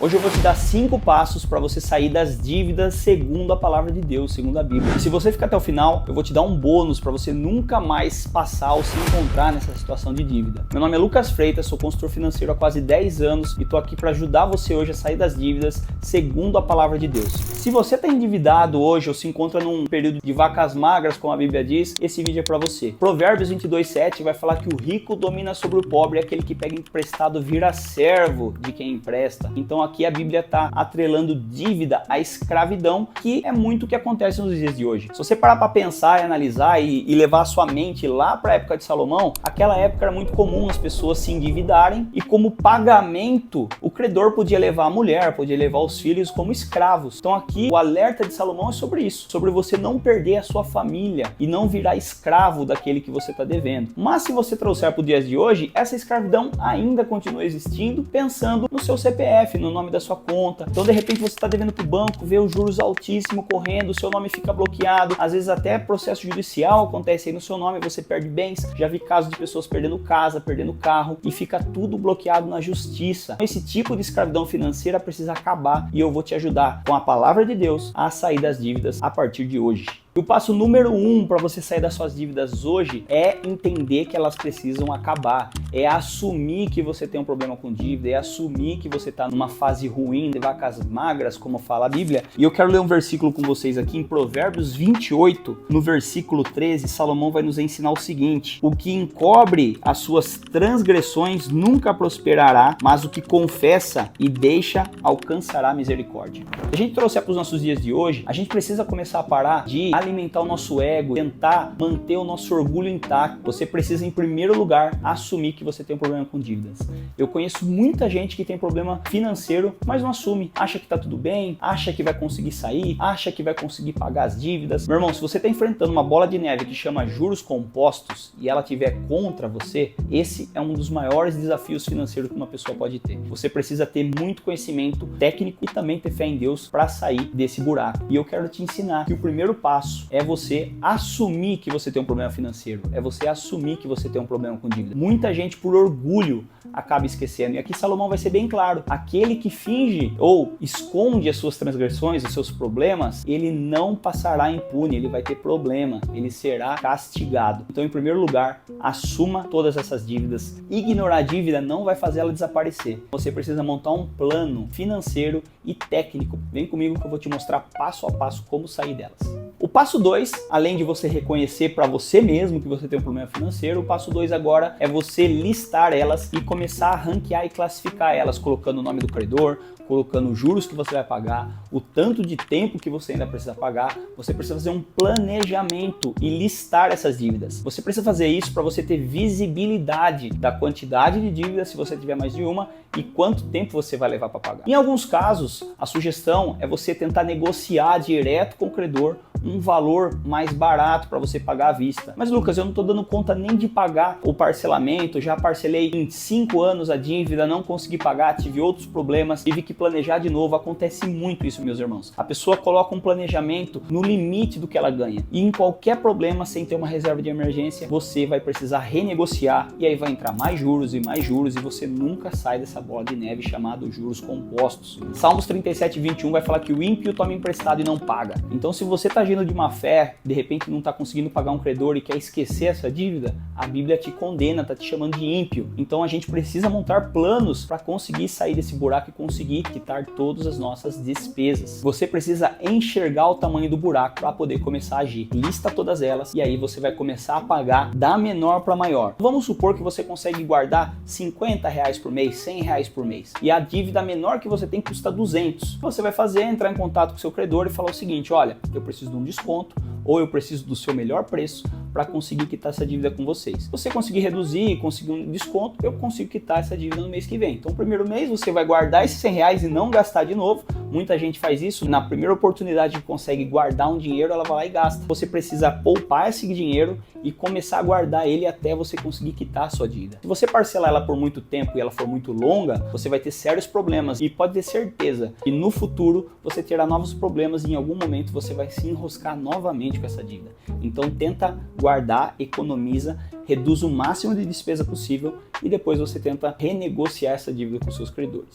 Hoje eu vou te dar 5 passos para você sair das dívidas segundo a palavra de Deus, segundo a Bíblia. E se você ficar até o final, eu vou te dar um bônus para você nunca mais passar ou se encontrar nessa situação de dívida. Meu nome é Lucas Freitas, sou consultor financeiro há quase 10 anos e estou aqui para ajudar você hoje a sair das dívidas segundo a palavra de Deus. Se você está endividado hoje ou se encontra num período de vacas magras, como a Bíblia diz, esse vídeo é para você. Provérbios 22:7 vai falar que o rico domina sobre o pobre e aquele que pega emprestado vira servo de quem empresta. Então aqui a Bíblia está atrelando dívida à escravidão, que é muito o que acontece nos dias de hoje. Se você parar para pensar e analisar e levar a sua mente lá para a época de Salomão, aquela época era muito comum as pessoas se endividarem e como pagamento o credor podia levar a mulher, podia levar os filhos como escravos. Então aqui o alerta de Salomão é sobre isso, sobre você não perder a sua família e não virar escravo daquele que você está devendo. Mas se você trouxer para os dias de hoje, essa escravidão ainda continua existindo, pensando no seu CPF, no nome da sua conta. Então de repente você está devendo para o banco, vê os juros altíssimos correndo, o seu nome fica bloqueado, às vezes até processo judicial acontece aí no seu nome, você perde bens. Já vi casos de pessoas perdendo casa, perdendo carro e fica tudo bloqueado na justiça. Esse tipo de escravidão financeira precisa acabar e eu vou te ajudar com a palavra de Deus a sair das dívidas a partir de hoje. E o passo número 1 para você sair das suas dívidas hoje é entender que elas precisam acabar. É assumir que você tem um problema com dívida, é assumir que você está numa fase ruim, de vacas magras, como fala a Bíblia. E eu quero ler um versículo com vocês aqui em Provérbios 28, no versículo 13, Salomão vai nos ensinar o seguinte: o que encobre as suas transgressões nunca prosperará, mas o que confessa e deixa alcançará misericórdia. Se a gente trouxer para os nossos dias de hoje, a gente precisa começar a parar de alimentar o nosso ego, tentar manter o nosso orgulho intacto. Você precisa, em primeiro lugar, assumir que você tem um problema com dívidas. Eu conheço muita gente que tem problema financeiro, mas não assume. Acha que tá tudo bem, acha que vai conseguir sair, acha que vai conseguir pagar as dívidas. Meu irmão, se você está enfrentando uma bola de neve que chama juros compostos e ela estiver contra você, esse é um dos maiores desafios financeiros que uma pessoa pode ter. Você precisa ter muito conhecimento técnico e também ter fé em Deus para sair desse buraco. E eu quero te ensinar que o primeiro passo é você assumir que você tem um problema financeiro, é você assumir que você tem um problema com dívida. Muita gente, por orgulho, acaba esquecendo. E aqui Salomão vai ser bem claro: aquele que finge ou esconde as suas transgressões, os seus problemas, ele não passará impune, ele vai ter problema, ele será castigado. Então, em primeiro lugar, assuma todas essas dívidas. Ignorar a dívida não vai fazer ela desaparecer. Você precisa montar um plano financeiro e técnico. Vem comigo que eu vou te mostrar passo a passo como sair delas. O passo 2, além de você reconhecer para você mesmo que você tem um problema financeiro, o passo 2 agora é você listar elas e começar a ranquear e classificar elas, colocando o nome do credor, colocando os juros que você vai pagar, o tanto de tempo que você ainda precisa pagar. Você precisa fazer um planejamento e listar essas dívidas. Você precisa fazer isso para você ter visibilidade da quantidade de dívidas, se você tiver mais de uma, e quanto tempo você vai levar para pagar. Em alguns casos, a sugestão é você tentar negociar direto com o credor um valor mais barato para você pagar à vista. Mas Lucas, eu não estou dando conta nem de pagar o parcelamento, já parcelei em 5 anos a dívida, não consegui pagar, tive outros problemas, tive que planejar de novo. Acontece muito isso, meus irmãos. A pessoa coloca um planejamento no limite do que ela ganha. E em qualquer problema, sem ter uma reserva de emergência, você vai precisar renegociar e aí vai entrar mais juros e você nunca sai dessa bola de neve chamada juros compostos. Salmos 37:21 vai falar que o ímpio toma emprestado e não paga. Então, se você está agindo de má fé, de repente não está conseguindo pagar um credor e quer esquecer essa dívida, a Bíblia te condena, está te chamando de ímpio. Então a gente precisa montar planos para conseguir sair desse buraco e conseguir quitar todas as nossas despesas. Você precisa enxergar o tamanho do buraco para poder começar a agir. Lista todas elas e aí você vai começar a pagar da menor para maior. Vamos supor que você consegue guardar R$50 por mês, R$100 por mês e a dívida menor que você tem custa 200. Você vai fazer, entrar em contato com o seu credor e falar o seguinte: olha, eu preciso de um desconto ou eu preciso do seu melhor preço para conseguir quitar essa dívida com vocês. Se você conseguir reduzir, conseguir um desconto, eu consigo quitar essa dívida no mês que vem. Então, no primeiro mês, você vai guardar esses R$100 e não gastar de novo. Muita gente faz isso. Na primeira oportunidade que consegue guardar um dinheiro, ela vai lá e gasta. Você precisa poupar esse dinheiro e começar a guardar ele até você conseguir quitar a sua dívida. Se você parcelar ela por muito tempo e ela for muito longa, você vai ter sérios problemas e pode ter certeza que no futuro você terá novos problemas e em algum momento você vai se enroscar novamente com essa dívida. Então tenta guardar, economiza, reduz o máximo de despesa possível e depois você tenta renegociar essa dívida com seus credores.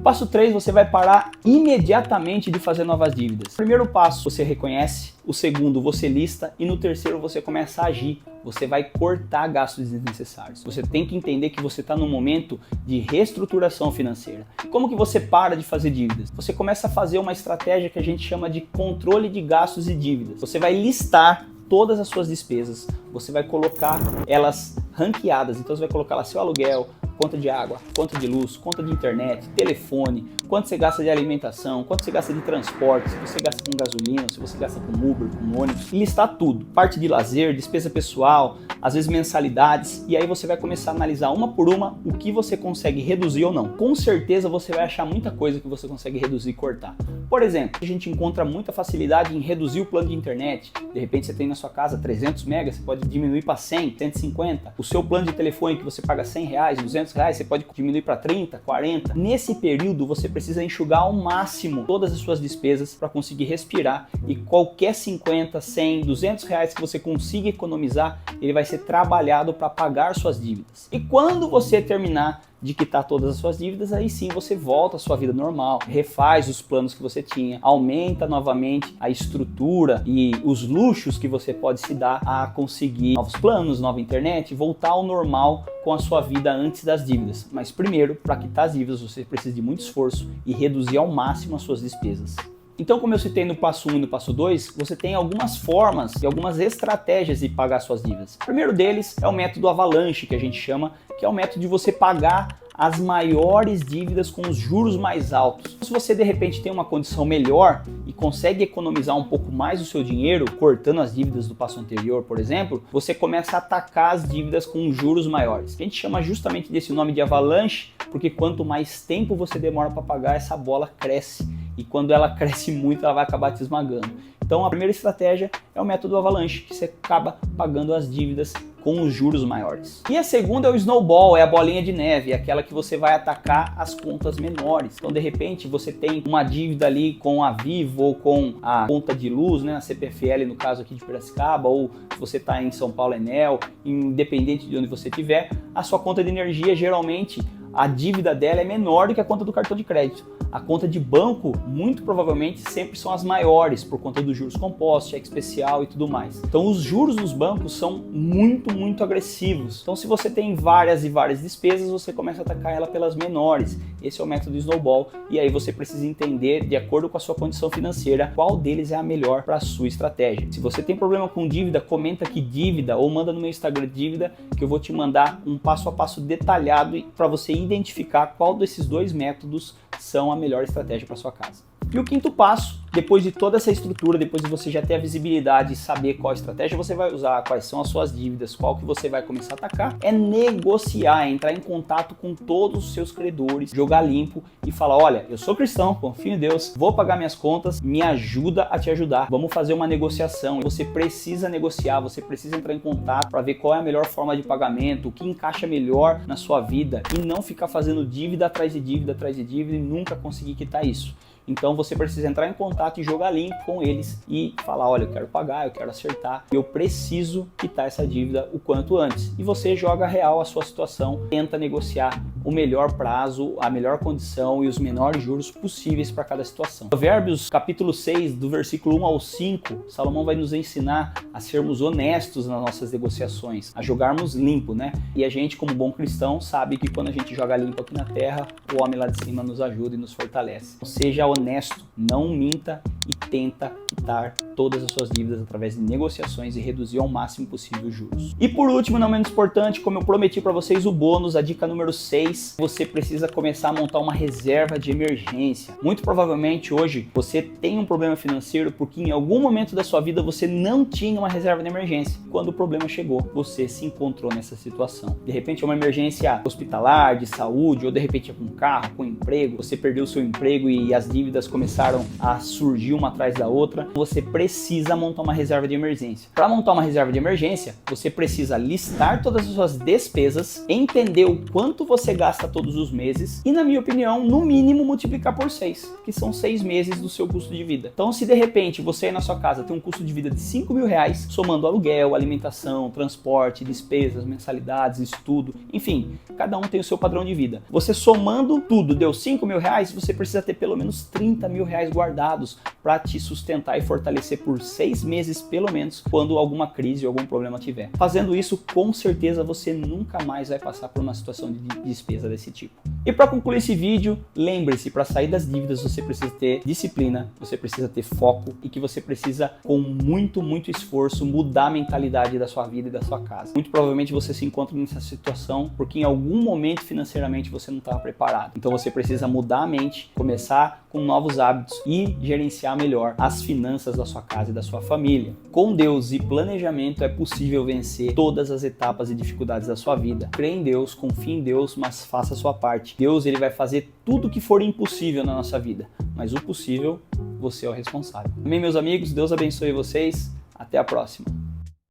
Passo 3, você vai parar imediatamente de fazer novas dívidas. Primeiro passo, você reconhece. O segundo, você lista. E no terceiro, você começa a agir. Você vai cortar gastos desnecessários. Você tem que entender que você está num momento de reestruturação financeira. Como que você para de fazer dívidas? Você começa a fazer uma estratégia que a gente chama de controle de gastos e dívidas. Você vai listar todas as suas despesas. Você vai colocar elas ranqueadas. Então você vai colocar lá seu aluguel, conta de água, conta de luz, conta de internet, telefone, quanto você gasta de alimentação, quanto você gasta de transporte, se você gasta com gasolina, se você gasta com Uber, com ônibus, e listar tudo. Parte de lazer, despesa pessoal, às vezes mensalidades, e aí você vai começar a analisar uma por uma o que você consegue reduzir ou não. Com certeza você vai achar muita coisa que você consegue reduzir e cortar. Por exemplo, a gente encontra muita facilidade em reduzir o plano de internet. De repente você tem na sua casa 300 megas, você pode diminuir para 100, 150. O seu plano de telefone que você paga 100 reais, 200 reais, você pode diminuir para 30, 40. Nesse período você precisa enxugar ao máximo todas as suas despesas para conseguir respirar, e qualquer 50, 100, 200 reais que você consiga economizar, ele vai ser trabalhado para pagar suas dívidas. E quando você terminar de quitar todas as suas dívidas, aí sim você volta à sua vida normal, refaz os planos que você tinha, aumenta novamente a estrutura e os luxos que você pode se dar a conseguir novos planos, nova internet, voltar ao normal com a sua vida antes das dívidas. Mas primeiro, para quitar as dívidas, você precisa de muito esforço e reduzir ao máximo as suas despesas. Então, como eu citei no passo 1 e no passo 2, você tem algumas formas e algumas estratégias de pagar suas dívidas. O primeiro deles é o método avalanche, que a gente chama, que é o método de você pagar as maiores dívidas com os juros mais altos. Se você de repente tem uma condição melhor e consegue economizar um pouco mais o seu dinheiro, cortando as dívidas do passo anterior, por exemplo, você começa a atacar as dívidas com juros maiores. A gente chama justamente desse nome de avalanche, porque quanto mais tempo você demora para pagar, essa bola cresce. E quando ela cresce muito, ela vai acabar te esmagando. Então a primeira estratégia é o método avalanche, que você acaba pagando as dívidas com os juros maiores. E a segunda é o snowball, é a bolinha de neve, é aquela que você vai atacar as contas menores. Então de repente você tem uma dívida ali com a Vivo ou com a conta de luz, né, a CPFL no caso aqui de Piracicaba, ou se você está em São Paulo, Enel, independente de onde você estiver, a sua conta de energia geralmente a dívida dela é menor do que a conta do cartão de crédito. A conta de banco, muito provavelmente, sempre são as maiores, por conta dos juros compostos, cheque especial e tudo mais. Então, os juros dos bancos são muito agressivos. Então, se você tem várias despesas, você começa a atacar ela pelas menores. Esse é o método snowball. E aí você precisa entender, de acordo com a sua condição financeira, qual deles é a melhor para a sua estratégia. Se você tem problema com dívida, comenta aqui dívida ou manda no meu Instagram dívida, que eu vou te mandar um passo a passo detalhado para você identificar qual desses dois métodos são a melhor estratégia para sua casa. E o quinto passo, depois de toda essa estrutura, depois de você já ter a visibilidade e saber qual estratégia você vai usar, quais são as suas dívidas, qual que você vai começar a atacar, é negociar, entrar em contato com todos os seus credores, jogar limpo e falar, olha, eu sou cristão, confio em Deus, vou pagar minhas contas, me ajuda a te ajudar, vamos fazer uma negociação. Você precisa negociar, você precisa entrar em contato para ver qual é a melhor forma de pagamento, o que encaixa melhor na sua vida e não ficar fazendo dívida atrás de dívida atrás de dívida e nunca conseguir quitar isso. Então você precisa entrar em contato e jogar limpo com eles e falar, olha, eu quero pagar, eu quero acertar, eu preciso quitar essa dívida o quanto antes. E você joga real a sua situação, tenta negociar o melhor prazo, a melhor condição e os menores juros possíveis para cada situação. Provérbios capítulo 6, do versículo 1 ao 5, Salomão vai nos ensinar a sermos honestos nas nossas negociações, a jogarmos limpo, né? E a gente, como bom cristão, sabe que quando a gente joga limpo aqui na terra, o homem lá de cima nos ajuda e nos fortalece. Então, seja honesto, não minta e tenta quitar todas as suas dívidas através de negociações e reduzir ao máximo possível os juros. E por último, não menos importante, como eu prometi para vocês, o bônus, a dica número 6, você precisa começar a montar uma reserva de emergência. Muito provavelmente hoje você tem um problema financeiro porque em algum momento da sua vida você não tinha uma reserva de emergência. Quando o problema chegou, você se encontrou nessa situação. De repente é uma emergência hospitalar, de saúde, ou de repente é com um carro, com um emprego, você perdeu o seu emprego e as dívidas começaram a surgir surgir uma atrás da outra. Você precisa montar uma reserva de emergência. Para montar uma reserva de emergência, você precisa listar todas as suas despesas, entender o quanto você gasta todos os meses e, na minha opinião, no mínimo multiplicar por 6, que são 6 meses do seu custo de vida. Então, se de repente você aí na sua casa tem um custo de vida de R$5.000, somando aluguel, alimentação, transporte, despesas, mensalidades, estudo, enfim, cada um tem o seu padrão de vida. Você somando tudo, deu R$5.000, você precisa ter pelo menos R$30.000 guardados para te sustentar e fortalecer por 6 meses, pelo menos, quando alguma crise ou algum problema tiver. Fazendo isso, com certeza você nunca mais vai passar por uma situação de despesa desse tipo. E para concluir esse vídeo, lembre-se, para sair das dívidas você precisa ter disciplina, você precisa ter foco e que você precisa, com muito esforço, mudar a mentalidade da sua vida e da sua casa. Muito provavelmente você se encontra nessa situação porque em algum momento financeiramente você não estava preparado. Então você precisa mudar a mente, começar com novos hábitos e gerenciar melhor as finanças da sua casa e da sua família. Com Deus e planejamento é possível vencer todas as etapas e dificuldades da sua vida. Crê em Deus, confie em Deus, mas faça a sua parte. Deus, ele vai fazer tudo o que for impossível na nossa vida, mas o possível, você é o responsável. Amém, meus amigos? Deus abençoe vocês. Até a próxima.